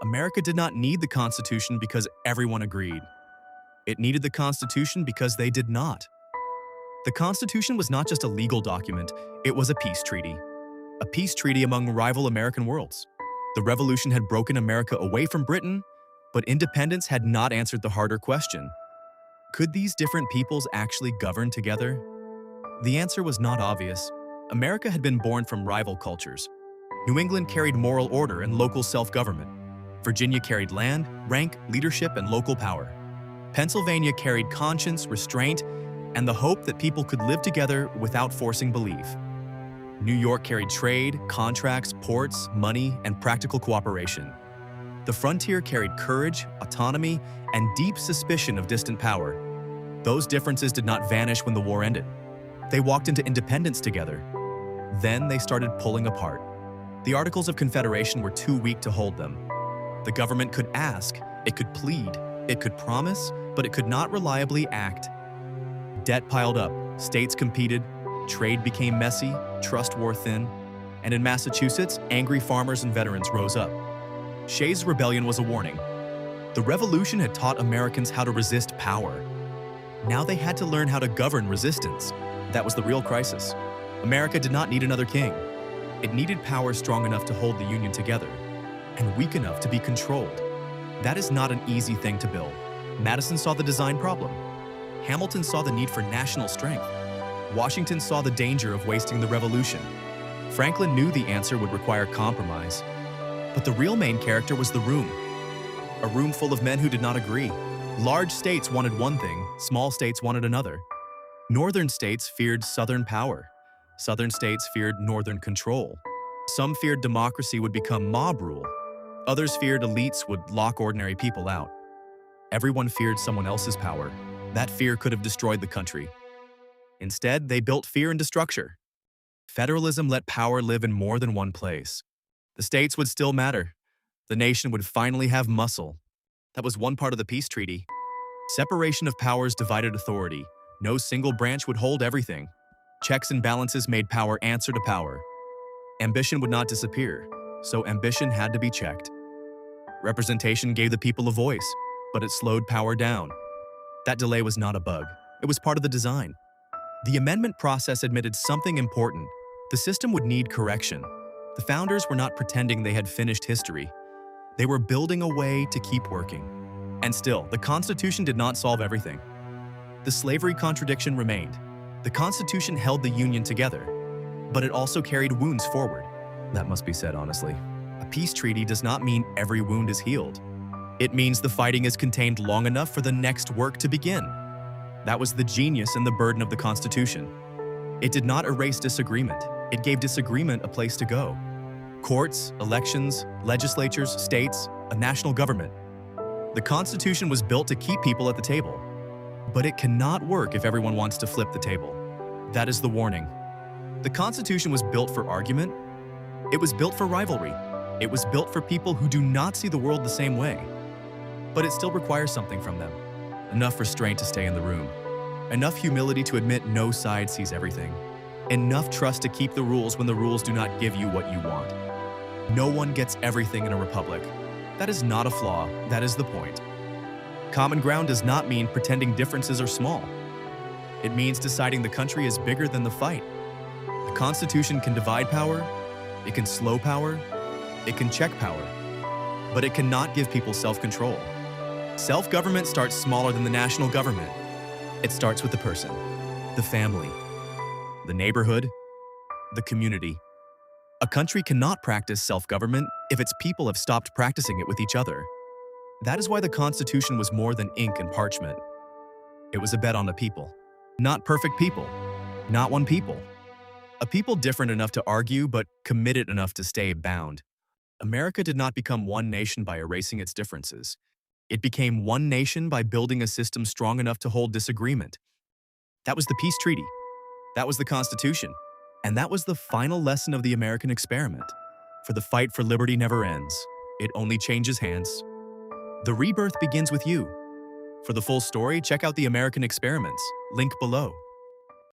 America did not need the Constitution because everyone agreed. It needed the Constitution because they did not. The Constitution was not just a legal document, it was a peace treaty. A peace treaty among rival American worlds. The Revolution had broken America away from Britain, but independence had not answered the harder question. Could these different peoples actually govern together? The answer was not obvious. America had been born from rival cultures. New England carried moral order and local self-government. Virginia carried land, rank, leadership, and local power. Pennsylvania carried conscience, restraint, and the hope that people could live together without forcing belief. New York carried trade, contracts, ports, money, and practical cooperation. The frontier carried courage, autonomy, and deep suspicion of distant power. Those differences did not vanish when the war ended. They walked into independence together. Then they started pulling apart. The Articles of Confederation were too weak to hold them. The government could ask, it could plead, it could promise, but it could not reliably act. Debt piled up, states competed, trade became messy, trust wore thin, and in Massachusetts, angry farmers and veterans rose up. Shays' Rebellion was a warning. The Revolution had taught Americans how to resist power. Now they had to learn how to govern resistance. That was the real crisis. America did not need another king. It needed power strong enough to hold the Union together, and weak enough to be controlled. That is not an easy thing to build. Madison saw the design problem. Hamilton saw the need for national strength. Washington saw the danger of wasting the Revolution. Franklin knew the answer would require compromise. But the real main character was the room. A room full of men who did not agree. Large states wanted one thing, small states wanted another. Northern states feared Southern power. Southern states feared Northern control. Some feared democracy would become mob rule. Others feared elites would lock ordinary people out. Everyone feared someone else's power. That fear could have destroyed the country. Instead, they built fear into structure. Federalism let power live in more than one place. The states would still matter. The nation would finally have muscle. That was one part of the peace treaty. Separation of powers divided authority. No single branch would hold everything. Checks and balances made power answer to power. Ambition would not disappear, so ambition had to be checked. Representation gave the people a voice, but it slowed power down. That delay was not a bug. It was part of the design. The amendment process admitted something important. The system would need correction. The founders were not pretending they had finished history. They were building a way to keep working. And still, the Constitution did not solve everything. The slavery contradiction remained. The Constitution held the Union together, but it also carried wounds forward. That must be said honestly. A peace treaty does not mean every wound is healed. It means the fighting is contained long enough for the next work to begin. That was the genius and the burden of the Constitution. It did not erase disagreement. It gave disagreement a place to go. Courts, elections, legislatures, states, a national government. The Constitution was built to keep people at the table. But it cannot work if everyone wants to flip the table. That is the warning. The Constitution was built for argument. It was built for rivalry. It was built for people who do not see the world the same way. But it still requires something from them. Enough restraint to stay in the room. Enough humility to admit no side sees everything. Enough trust to keep the rules when the rules do not give you what you want. No one gets everything in a republic. That is not a flaw, that is the point. Common ground does not mean pretending differences are small. It means deciding the country is bigger than the fight. The Constitution can divide power, it can slow power, it can check power, but it cannot give people self-control. Self-government starts smaller than the national government. It starts with the person, the family, the neighborhood, the community. A country cannot practice self-government if its people have stopped practicing it with each other. That is why the Constitution was more than ink and parchment. It was a bet on the people. Not perfect people. Not one people. A people different enough to argue, but committed enough to stay bound. America did not become one nation by erasing its differences. It became one nation by building a system strong enough to hold disagreement. That was the peace treaty. That was the Constitution. And that was the final lesson of the American experiment. For the fight for liberty never ends. It only changes hands. The rebirth begins with you. For the full story, check out the American Experiments, link below.